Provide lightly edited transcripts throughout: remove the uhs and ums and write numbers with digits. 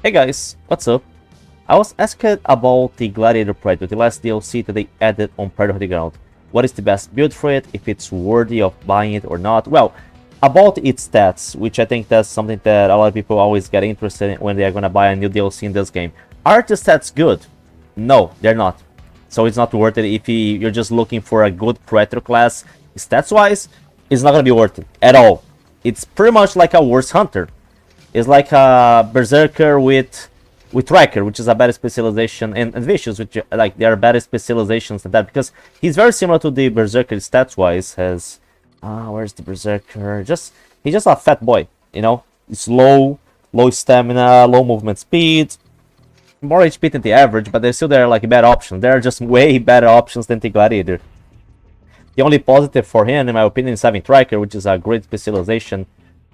Hey guys, what's up? I was asked about the Gladiator Predator, the last DLC that they added on Predator the Ground. What is the best build for it, if it's worthy of buying it or not? Well, about its stats, which I think that's something that a lot of people always get interested in when they are going to buy a new DLC in this game. Are the stats good? No, they're not. So it's not worth it if you're just looking for a good Predator class. Stats-wise, it's not going to be worth it at all. It's pretty much like a worse Hunter. It's like a Berserker with Tracker, which is a better specialization, and Vicious, which like they are better specializations than that, because he's very similar to the Berserker stats-wise. Has where's the Berserker? He's just a fat boy, you know. It's low stamina, low movement speed, more HP than the average, but they're still like bad options. They're just way better options than the Gladiator. The only positive for him, in my opinion, is having Tracker, which is a great specialization.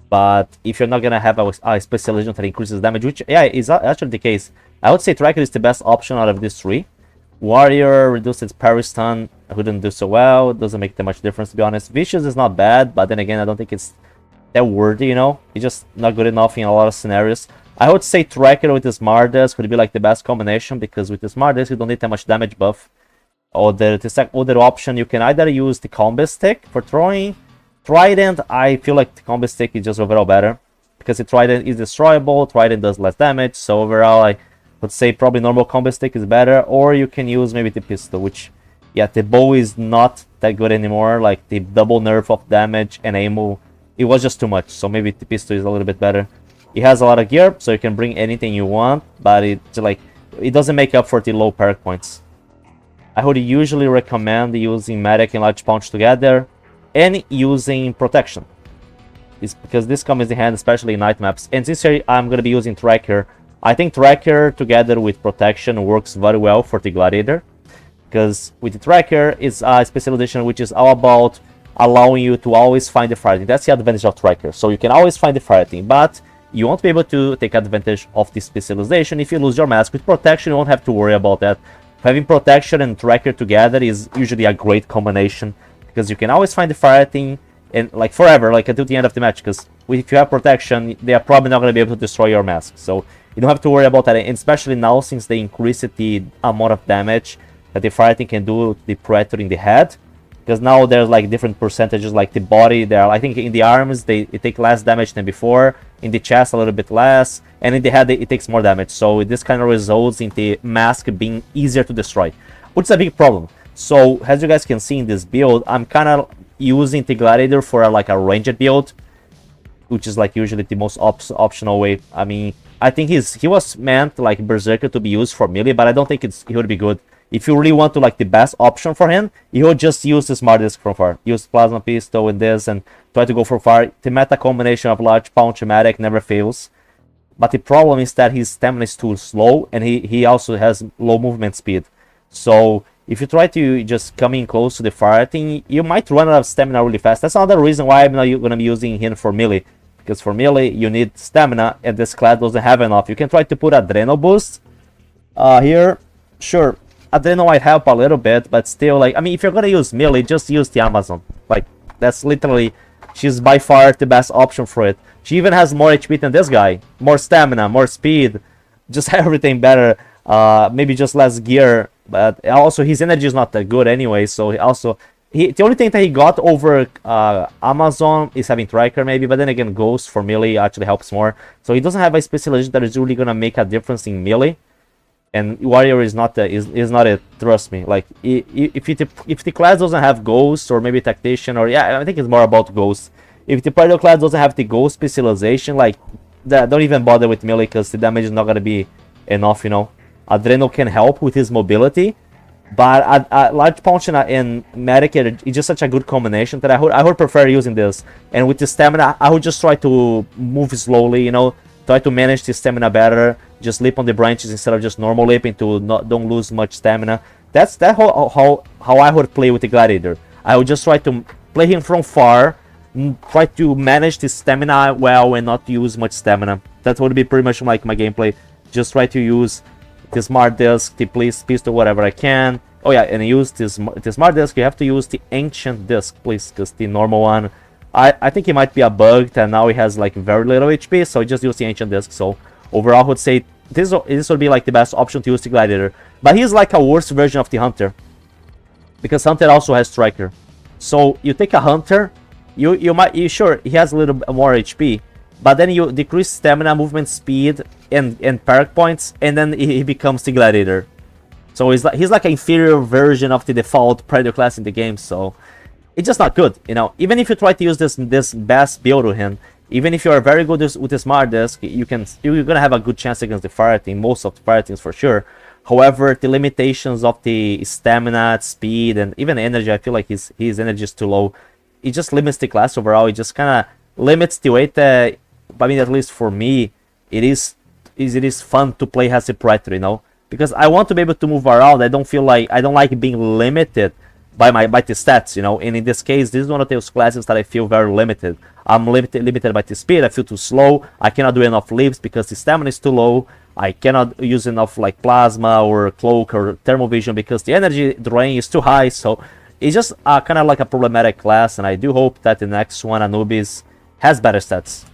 But if you're not gonna have a specialization that increases damage, which yeah is actually the case, I would say Tracker is the best option out of these three. Warrior reduces parry stun, wouldn't do so well. It doesn't make that much difference, to be honest. Vicious is not bad, but then again, I don't think it's that worthy, you know. It's just not good enough in a lot of scenarios. I would say Tracker with the Smart Desk would be like the best combination, because with the Smart Desk you don't need that much damage buff. Or the other option, you can either use the combat stick for throwing. Trident, I feel like the combat stick is just overall better, because the Trident is destroyable, Trident does less damage, so overall I would say probably normal combat stick is better, or you can use maybe the pistol, which, yeah, the bow is not that good anymore, like the double nerf of damage and ammo, it was just too much, so maybe the pistol is a little bit better. It has a lot of gear, so you can bring anything you want, but it doesn't make up for the low perk points. I would usually recommend using Medic and Large Punch together, and using Protection. It's because this comes in hand, especially in night maps. And since here I'm going to be using Tracker, I think Tracker together with Protection works very well for the Gladiator. Because with the Tracker, it's a specialization which is all about allowing you to always find the fighting. That's the advantage of Tracker. So you can always find the fighting, but you won't be able to take advantage of this specialization if you lose your mask. With Protection, you won't have to worry about that. Having Protection and Tracker together is usually a great combination, because you can always find the fighting and like forever, like until the end of the match, because if you have Protection, they are probably not going to be able to destroy your mask, so you don't have to worry about that. And especially now, since they increased the amount of damage that the fighting can do to the Predator in the head, because now there's like different percentages, like the body there, I think in the arms it takes less damage than before, in the chest a little bit less, and in the head it takes more damage, so this kind of results in the mask being easier to destroy, which is a big problem. So, as you guys can see in this build, I'm kind of using the Gladiator for like a ranged build, which is like usually the most optional way. I mean, I think he was meant like Berserker to be used for melee, but I don't think he would be good. If you really want to like the best option for him, you would just use the Smart Disc from far. Use Plasma Pistol and this and try to go for far. The meta combination of Large Punch and Medic never fails. But the problem is that his stamina is too slow, and he also has low movement speed. So if you try to just come in close to the fighting, you might run out of stamina really fast. That's another reason why I'm not going to be using him for melee. Because for melee, you need stamina, and this class doesn't have enough. You can try to put Adrenal boost here. Sure, Adrenal might help a little bit, but still, like, I mean, if you're going to use melee, just use the Amazon. Like, that's literally, she's by far the best option for it. She even has more HP than this guy. More stamina, more speed, just everything better. Maybe just less gear. But also his energy is not that good anyway, so the only thing that he got over Amazon is having Tracker maybe, but then again Ghost for melee actually helps more. So he doesn't have a specialization that is really gonna make a difference in melee, and Warrior is not it. Trust me. Like if the class doesn't have Ghost or maybe Tactician, or yeah, I think it's more about Ghost. If the Predator class doesn't have the Ghost specialization, like don't even bother with melee, because the damage is not gonna be enough, you know. Adrenal can help with his mobility, but Large Punch and Medic is just such a good combination that I would prefer using this. And with the stamina, I would just try to move slowly, you know, try to manage the stamina better, just leap on the branches instead of just normal leaping to don't lose much stamina. That's how I would play with the Gladiator. I would just try to play him from far, try to manage the stamina well and not use much stamina. That would be pretty much like my gameplay. Just try to use the Smart Disc, the pistol, whatever I can. Oh yeah, and use the Smart Disc, you have to use the Ancient Disc, please, because the normal one, I think it might be a bug, and now he has like very little HP, so just use the Ancient Disc. So overall, I would say this would be like the best option to use the Gladiator. But he's like a worse version of the Hunter, because Hunter also has Striker. So you take a Hunter, you sure he has a little bit more HP, but then you decrease stamina, movement speed, and perk points, and then he becomes the Gladiator. So he's like an inferior version of the default Predator class in the game. So it's just not good, you know. Even if you try to use this best build with him, even if you are very good with the Smart Disc, you're gonna have a good chance against the fire team, most of the fire teams for sure. However, the limitations of the stamina, speed, and even energy, I feel like his energy is too low. It just limits the class overall. It just kind of limits the weight. I mean, at least for me, it is fun to play as a Predator, you know, because I want to be able to move around. I don't like being limited by the stats, you know. And in this case, this is one of those classes that I feel very limited. I'm limited by the speed. I feel too slow. I cannot do enough leaps because the stamina is too low. I cannot use enough like plasma or cloak or thermal vision because the energy drain is too high. So it's just kind of like a problematic class, and I do hope that the next one, Anubis, has better stats.